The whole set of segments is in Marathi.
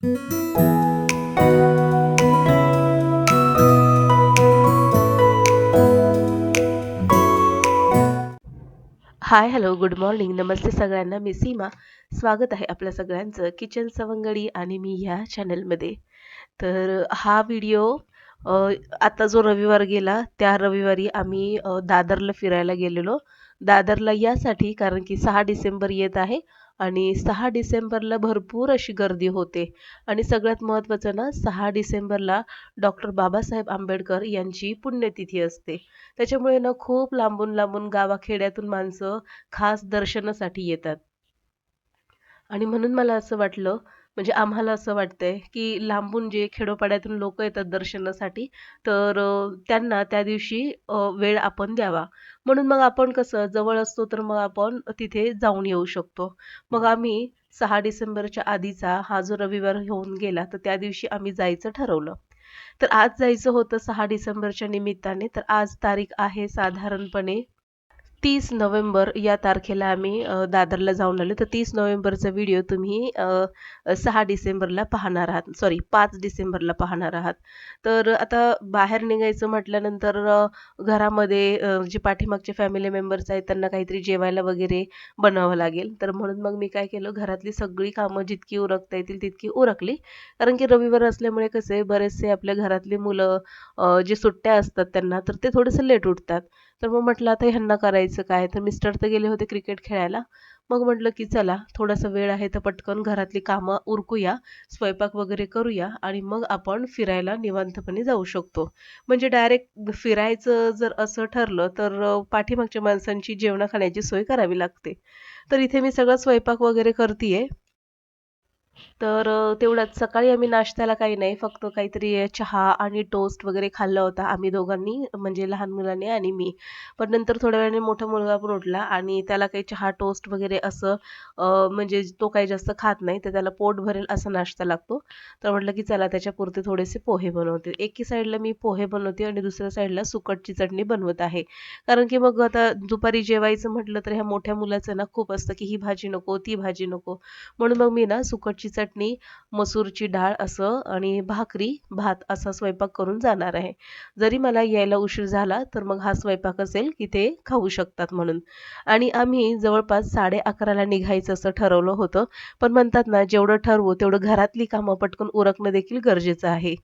हाय, हॅलो, गुड मॉर्निंग. नमस्ते सगळ्यांना. मी सीमा. स्वागत आहे आपल्या सगळ्यांचं किचन सवंगडी आणि मी ह्या चॅनलमध्ये. तर हा व्हिडिओ अ, आता जो रविवार गेला, त्या रविवारी आम्ही दादरला फिरायला गेलेलो. दादरला यासाठी कारण की 6 डिसेंबर येत आहे आणि 6 डिसेंबरला भरपूर अशी गर्दी होते आणि सगळ्यात महत्त्वाचं ना 6 डिसेंबरला डॉक्टर बाबासाहेब आंबेडकर यांची पुण्यतिथी असते. त्याच्यामुळे ना खूप लांबून-लांबून गावाखेड्यातून माणसं खास दर्शनासाठी येतात. आणि म्हणून मला असं वाटलं, म्हणजे आम्हाला असं वाटतंय, की लांबून जे खेडोपाड्यातून लोकं येतात दर्शनासाठी, तर त्यांना त्या दिवशी वेळ आपण द्यावा. म्हणून मग आपण कसं जवळ असतो, तर मग आपण तिथे जाऊन येऊ शकतो. मग आम्ही 6 डिसेंबरच्या आधीचा हा जो रविवार होऊन गेला, तर त्या दिवशी आम्ही जायचं ठरवलं. तर आज जायचं होतं 6 डिसेंबरच्या निमित्ताने, तर आज तारीख आहे साधारणपणे 30 नोव्हेंबर या तारखेला आम्ही दादरला जाऊन आलो. तर 30 नोव्हेंबरचा व्हिडिओ तुम्ही 6 डिसेंबरला पाहणार आहात. सॉरी 5 डिसेंबरला पाहणार आहात. तर आता बाहेर निघायचं म्हटल्यानंतर घरामध्ये जे पाठीमागचे फॅमिली मेंबर्स आहेत त्यांना काहीतरी जेवायला वगैरे बनावं लागेल. तर म्हणून मग मी काय केलं, घरातली सगळी कामं जितकी उरकता येतील तितकी उरकली. कारण की रविवार असल्यामुळे कसे बरेचसे आपल्या घरातली मुलं जे सुट्ट्या असतात त्यांना, तर ते थोडंसं लेट उठतात. तर मग म्हटलं आता ह्यांना करायचं काय? तर मिस्टर तर गेले होते क्रिकेट खेळायला. मग म्हटलं की चला थोडासा वेळ आहे तर पटकन घरातली कामं उरकूया, स्वयंपाक वगैरे करूया आणि मग आपण फिरायला निवांतपणे जाऊ शकतो. म्हणजे डायरेक्ट फिरायचं जर असं ठरलं तर पाठीमागच्या माणसांची जेवणा-खाण्याची सोय करावी लागते. तर इथे मी सगळा स्वयंपाक वगैरे करतीये. तर तेवढ्यात सकाळी आम्ही नाश्त्याला काही नाही, फक्त काहीतरी चहा आणि टोस्ट वगैरे खाल्ला होता आम्ही दोघांनी, म्हणजे लहान मुलाने आणि मी. पण नंतर थोड्या वेळाने मोठा मुलगा पण उठला आणि त्याला काही चहा, टोस्ट वगैरे असं म्हणजे तो काही जास्त खात नाही, तर त्याला पोट भरेल असा नाश्ता लागतो. तर म्हटलं की चला त्याच्यापुरते थोडेसे पोहे बनवते. एकी साईडला मी पोहे बनवते आणि दुसऱ्या साईडला सुकटची चटणी बनवत आहे. कारण की मग आता दुपारी जेवायचं म्हटलं तर ह्या मोठ्या मुलाचं ना खूप असतं, की ही भाजी नको, ती भाजी नको. म्हणून मग मी ना सुकटची चटणी, मसूरची डाळ असं आणि भाकरी, भात असा स्वयंपाक करून जाणार आहे. जरी मला यायला उशीर झाला, तर मग हा स्वयंपाक असेल, की ते खाऊ शकतात म्हणून. आणि आम्ही जवळपास 11:30ला निघायचं असं ठरवलं होतं. पण म्हणतात ना, जेवढं ठरवू तेवढं घरातली कामं पटकन उरकणं देखील गरजेचं आहे.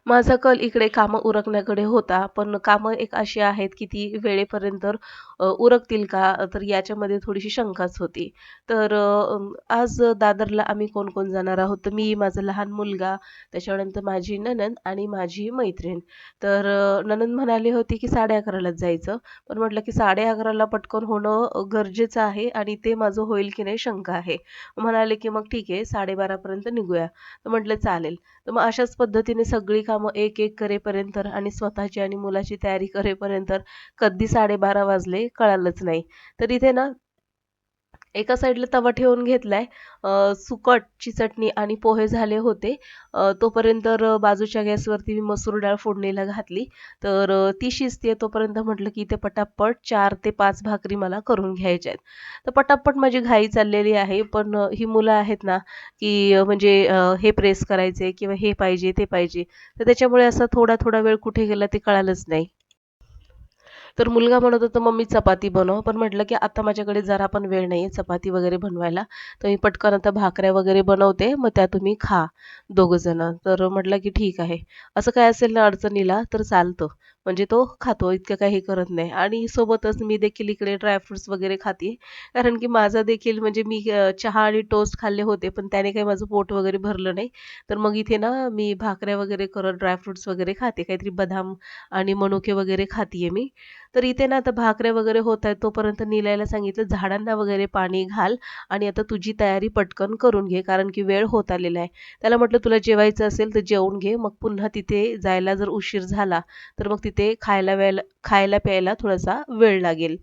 माझा कल इकडे कामं उरकण्याकडे होता. पण कामं एक अशी आहेत, की ती वेळेपर्यंत उरकतील का? तर याच्यामध्ये थोडीशी शंकाच होती. तर आज दादरला आम्ही कोण-कोण जाणार आहोत, तर मी, माझा लहान मुलगा, त्याच्यानंतर माझी नणंद आणि माझी मैत्रीण. तर नणंद म्हणाली होती, की 11:30लाच जायचं. पण म्हटलं, की 11:30ला पटकन होणं गरजेचं आहे आणि ते माझं होईल की नाही शंका आहे. म्हणाले, की "मग ठीक आहे 12:30 पर्यंत निघूया." तर म्हटलं, "चालेल." तर मग अशाच पद्धतीने सगळी कामं एक-एक करेपर्यंत आणि स्वतःची आणि मुलाची तयारी करेपर्यंत कधी 12:30 वाजले कळालंच नाही. तर इथे ना एका साईडला तवा ठेवून घेतलाय. सुकटची चटणी आणि पोहे झाले होते. तोपर्यंत बाजूच्या गॅसवरती मी मसूर डाळ फोडणीला घातली. तर ती शिजतेय तोपर्यंत म्हटलं, की इथे पटापट 4 ते 5 भाकरी मला करून घ्यायच्या आहेत. तर पटापट माझी घाई चाललेली आहे. पण ही मुलं आहेत ना, की म्हणजे हे प्रेस करायचे किंवा हे पाहिजे, ते पाहिजे. तर त्याच्यामुळे असा थोडा-थोडा वेळ कुठे गेला ते कळालंच नाही. तर मुलगा म्हणत होता, "मम्मी चपाती बनव." पण म्हटलं, की आता माझ्याकडे जरा पण वेळ नाहीये चपाती वगैरे बनवायला. तर मी पटकन आता भाकऱ्या वगैरे बनवते, मग त्या तुम्ही खा दोघं जणं. तर म्हटलं, की ठीक आहे. असं काय असेल ना अडचणीला तर चालतं. म्हणजे तो खातो, इतकं काही करत नाही. आणि सोबतच मी देखील इकडे ड्रायफ्रुट्स वगैरे खाते. कारण की माझा देखील म्हणजे मी चहा आणि टोस्ट खाल्ले होते, पण त्याने काही माझं पोट वगैरे भरलं नाही. तर मग इथे ना मी भाकऱ्या वगैरे करत ड्रायफ्रुट्स वगैरे खाते. काहीतरी बदाम आणि मनुके वगैरे खातीये मी. तर इथे ना आता भाकऱ्या वगैरे होत आहेत, तोपर्यंत निलयला सांगितलं, झाडांना वगैरे पाणी घाल आणि आता तुझी तयारी पटकन करून घे, कारण की वेळ होत आलेला आहे. त्याला म्हटलं, "तुला जेवायचं असेल तर जेवून घे, मग पुन्हा तिथे जायला जर उशीर झाला, तर मग तिथे खायला-प्यायला थोडासा वेळ लागेल."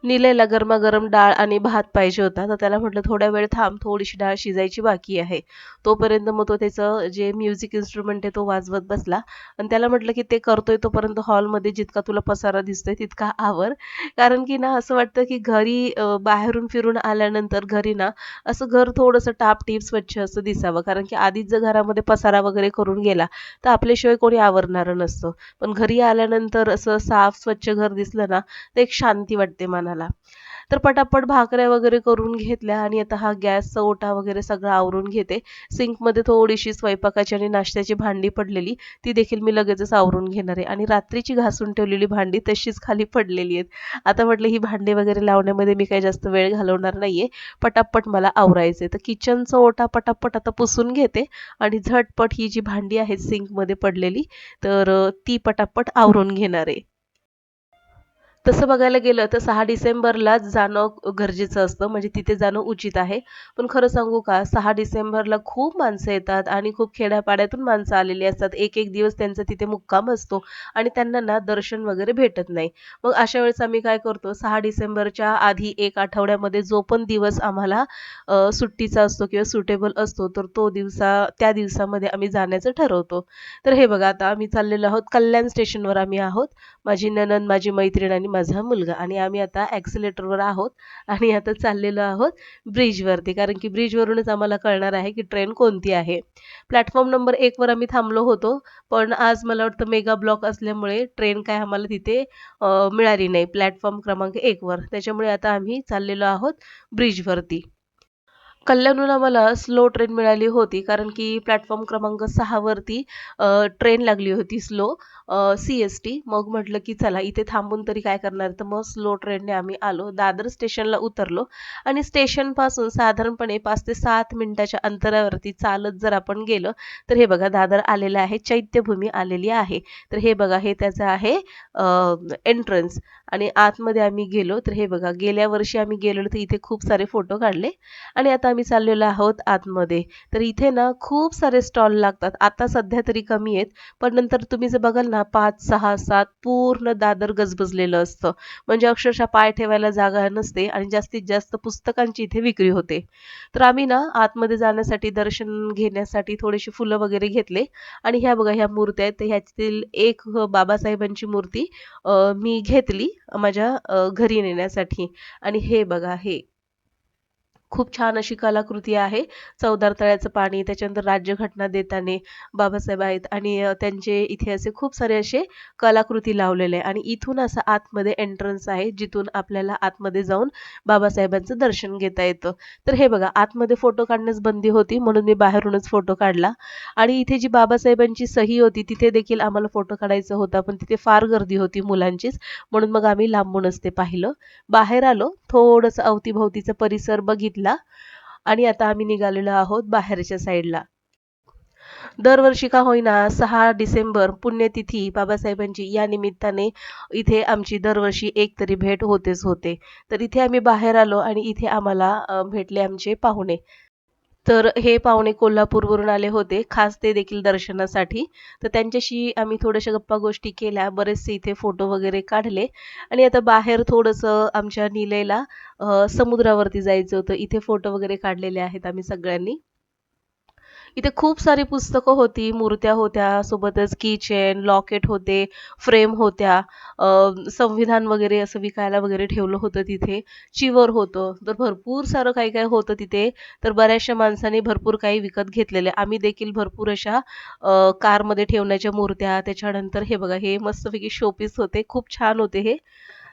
निलयला गरमागरम डाळ आणि भात पाहिजे होता. तर त्याला म्हटलं, "थोडा वेळ थांब, थोडीशी डाळ शिजायची बाकी आहे." तोपर्यंत मग तो त्याचं जे म्युझिक इन्स्ट्रुमेंट आहे तो वाजवत बसला आणि त्याला म्हटलं, की "ते करतोय तोपर्यंत हॉलमध्ये जितका तुला पसारा दिसतोय तितका आवर." कारण की ना असं वाटतं, की घरी बाहेरून फिरून आल्यानंतर घरी ना असं घर थोडंसं टापटीप स्वच्छ असं दिसावं. कारण की आधीच जर घरामध्ये पसारा वगैरे करून गेला, तर आपल्याशिवाय कोणी आवरणारं नसतं. पण घरी आल्यानंतर असं साफ स्वच्छ घर दिसलं ना, तर एक शांती वाटते मनाला. तर पटापट भाकऱ्या वगैरे करून घेतल्या आणि आता हा गॅसचा ओटा वगैरे सगळं आवरून घेते. सिंकमध्ये थोडीशी स्वयंपाकाची आणि नाश्त्याची भांडी पडलेली, ती देखील मी लगेचच आवरून घेणार आहे आणि रात्रीची घासून ठेवलेली भांडी तशीच खाली पडलेली आहेत. आता म्हटलं ही भांडी वगैरे लावण्यामध्ये मी काही जास्त वेळ घालवणार नाहीये. पटापट मला आवरायचंय. तर किचनचा ओटा पटापट आता पुसून घेते आणि झटपट ही जी भांडी आहेत सिंकमध्ये पडलेली, तर ती पटापट आवरून घेणार आहे. तसं बघायला गेलं तर 6 डिसेंबरलाच जाणं गरजेचं असतं, म्हणजे तिथे जाणं उचित आहे. पण खरं सांगू का 6 डिसेंबरला खूप माणसं येतात आणि खूप खेड्यापाड्यातून माणसं आलेली असतात. एक-एक दिवस त्यांचा तिथे मुक्काम असतो आणि त्यांना ना दर्शन वगैरे भेटत नाही. मग अशा वेळेस आम्ही काय करतो 6 डिसेंबरच्या आधी 1 आठवड्यामध्ये जो पण दिवस आम्हाला सुट्टीचा असतो किंवा सुटेबल असतो, तर त्या दिवसामध्ये आम्ही जाण्याचं ठरवतो. तर हे बघा आता आम्ही चाललेलो आहोत कल्याण स्टेशनवर आम्ही आहोत. माझी नणंद, माझी मैत्रीण आणि माझा मुलगा आणि आम्ही आता ॲक्सिलेटरवर आहोत आणि आता चाललेलो आहोत ब्रिजवरती. कारण की ब्रिजवरूनच आम्हाला कळणार आहे की ट्रेन कोणती आहे. प्लॅटफॉर्म नंबर 1 वर आम्ही थांबलो होतो. पण आज मला वाटतं मेगा ब्लॉक असल्यामुळे ट्रेन काय आम्हाला तिथे मिळाली नाही प्लॅटफॉर्म क्रमांक 1 वर. त्याच्यामुळे आता आम्ही चाललेलो आहोत ब्रिजवरती. कल्याणहून आम्हाला स्लो ट्रेन मिळाली होती, कारण की प्लॅटफॉर्म क्रमांक 6 वरती ट्रेन लागली होती स्लो सी-एस-टी. मग म्हटलं की चला इथे थांबून तरी काय करणार, तर मग स्लो ट्रेनने आम्ही आलो. दादर स्टेशनला उतरलो आणि स्टेशनपासून साधारणपणे 5 ते 7 मिनिटाच्या अंतरावरती चालत जर आपण गेलं, तर हे बघा दादर आलेलं आहे, चैत्यभूमी आलेली आहे. तर हे बघा हे त्याचं आहे एंट्रन्स आणि आतमध्ये आम्ही गेलो, तर हे बघा गेल्या वर्षी आम्ही गेलेलो, तर इथे खूप सारे फोटो काढले आणि आता आम्ही चाललेलो आहोत आतमध्ये. तर इथे ना खूप सारे स्टॉल लागतात. आता सध्या तरी कमी आहेत. पण नंतर तुम्ही जर बघाल ना 5, 6, 7 पूर्ण दादर गजबजलेलं असतं. म्हणजे अक्षरशः पाय ठेवायला जागा नसते आणि जास्तीत जास्त पुस्तकांची इथे विक्री होते. तर आम्ही ना आतमध्ये जाण्यासाठी दर्शन घेण्यासाठी थोडीशी फुलं वगैरे घेतले आणि ह्या बघा ह्या मूर्त्या आहेत. तर ह्यातील एक बाबासाहेबांची मूर्ती मी घेतली माझ्या घरी नेण्यासाठी आणि हे बघा हे खूप छान अशी कलाकृती आहे. चवदार तळ्याचं पाणी, त्याच्यानंतर राज्यघटना देताना बाबासाहेब आहेत आणि त्यांचे इथे असे खूप सारे असे कलाकृती लावलेले आहे आणि इथून असं आतमध्ये एंट्रन्स आहे, जिथून आपल्याला आतमध्ये जाऊन बाबासाहेबांचं दर्शन घेता येतं. तर हे बघा आतमध्ये फोटो काढण्यास बंदी होती, म्हणून मी बाहेरूनच फोटो काढला आणि इथे जी बाबासाहेबांची सही होती, तिथे देखील आम्हाला फोटो काढायचा होता, पण तिथे फार गर्दी होती मुलांचीच, म्हणून मग आम्ही लांबूनच ते पाहिलं. बाहेर आलो, थोडंसं अवतीभोवतीचा परिसर बघितला आणि आता आम्ही निघालेलो आहोत बाहेरच्या साईडला. दरवर्षी का होईना 6 डिसेंबर पुण्यतिथी बाबासाहेबांची या निमित्ताने इथे आमची दरवर्षी एक तरी भेट होतेच होते. तर इथे आम्ही बाहेर आलो आणि इथे आम्हाला भेटले आमचे पाहुणे. तर हे पाहुणे कोल्हापूरवरून आले होते, खास ते देखील दर्शनासाठी. तर त्यांच्याशी आम्ही थोड्याशा गप्पा-गोष्टी केल्या, बरेचसे इथे फोटो वगैरे काढले आणि आता बाहेर थोडंसं आमच्या निलयला समुद्रावरती जायचं होतं. इथे फोटो वगैरे काढलेले आहेत आम्ही सगळ्यांनी. इथे खूप सारी पुस्तकं होती, मूर्त्या होत्या, सोबतच कीचेन, लॉकेट होते, फ्रेम होत्या. संविधान वगैरे असं विकायला वगैरे ठेवलं होतं तिथे. चिवर होतं. तर भरपूर सारं काही-काही होतं तिथे. तर बऱ्याचशा माणसांनी भरपूर काही विकत घेतलेले. आम्ही देखील भरपूर अशा कारमध्ये ठेवण्याच्या मूर्त्या, त्याच्यानंतर हे बघा, हे मस्तपैकी शोपीस होते. खूप छान होते हे.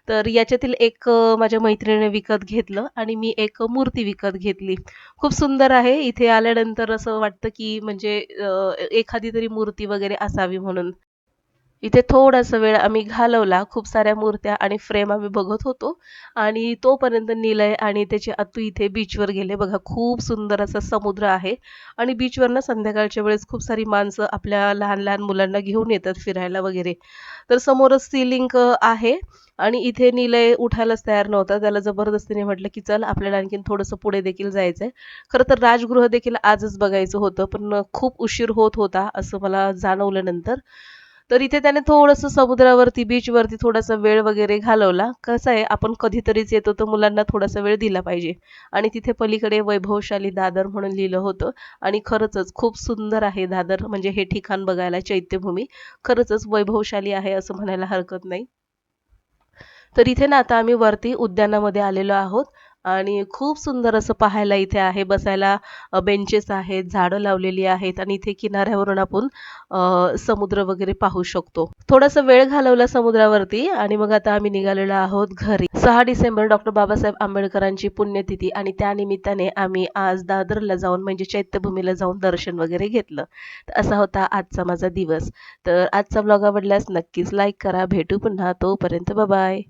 तर याच्यातील एक माझ्या मैत्रिणीने विकत घेतलं आणि मी एक मूर्ती विकत घेतली. खूप सुंदर आहे. इथे आल्यानंतर असं वाटतं, की म्हणजे एखादी तरी मूर्ती वगैरे असावी म्हणून. इथे थोडासा वेळ आम्ही घालवला. खूप साऱ्या मूर्त्या आणि फ्रेम आम्ही बघत होतो आणि तोपर्यंत निलय आणि त्याचे अतू इथे बीचवर गेले. बघा खूप सुंदर असा समुद्र आहे आणि बीचवर ना संध्याकाळच्या वेळेस खूप सारी माणसं आपल्या लहान-लहान मुलांना घेऊन येतात फिरायला वगैरे. तर समोरच सी लिंक आहे आणि इथे निलय उठायलाच तयार नव्हता. त्याला जबरदस्तीने म्हटलं, की "चल आपल्याला आणखीन थोडंसं पुढे देखील जायचंय." खरं तर राजगृह देखील आजच बघायचं होतं, पण खूप उशीर होत होता असं मला जाणवलं नंतर. तर इथे त्याने थोडंसं समुद्रावरती, बीचवरती थोडासा वेळ वगैरे घालवला. कसं आहे, आपण कधीतरीच येतो, तर मुलांना थोडासा वेळ दिला पाहिजे. आणि तिथे पलीकडे वैभवशाली दादर म्हणून लिहिलं होतं आणि खरंचच खूप सुंदर आहे दादर, म्हणजे हे ठिकाण बघायला चैत्यभूमी. खरंचच वैभवशाली आहे असं म्हणायला हरकत नाही. तर इथे ना आता आम्ही वरती उद्यानामध्ये आलेलो आहोत आणि खूप सुंदर असं पाहायला इथे आहे. बसायला बेंचेस आहेत, झाडं लावलेली आहेत आणि इथे किनाऱ्यावरून आपण समुद्र वगैरे पाहू शकतो. थोडासा वेळ घालवला समुद्रावरती आणि मग आता आम्ही निघालेलो आहोत घरी. 6 डिसेंबर डॉक्टर बाबासाहेब आंबेडकरांची पुण्यतिथी आणि त्यानिमित्ताने आम्ही आज दादरला जाऊन म्हणजे चैत्यभूमीला जाऊन दर्शन वगैरे घेतलं. तर असा होता आजचा माझा दिवस. तर आजचा ब्लॉग आवडल्यास नक्कीच लाईक करा. भेटू पुन्हा. तोपर्यंत बाय.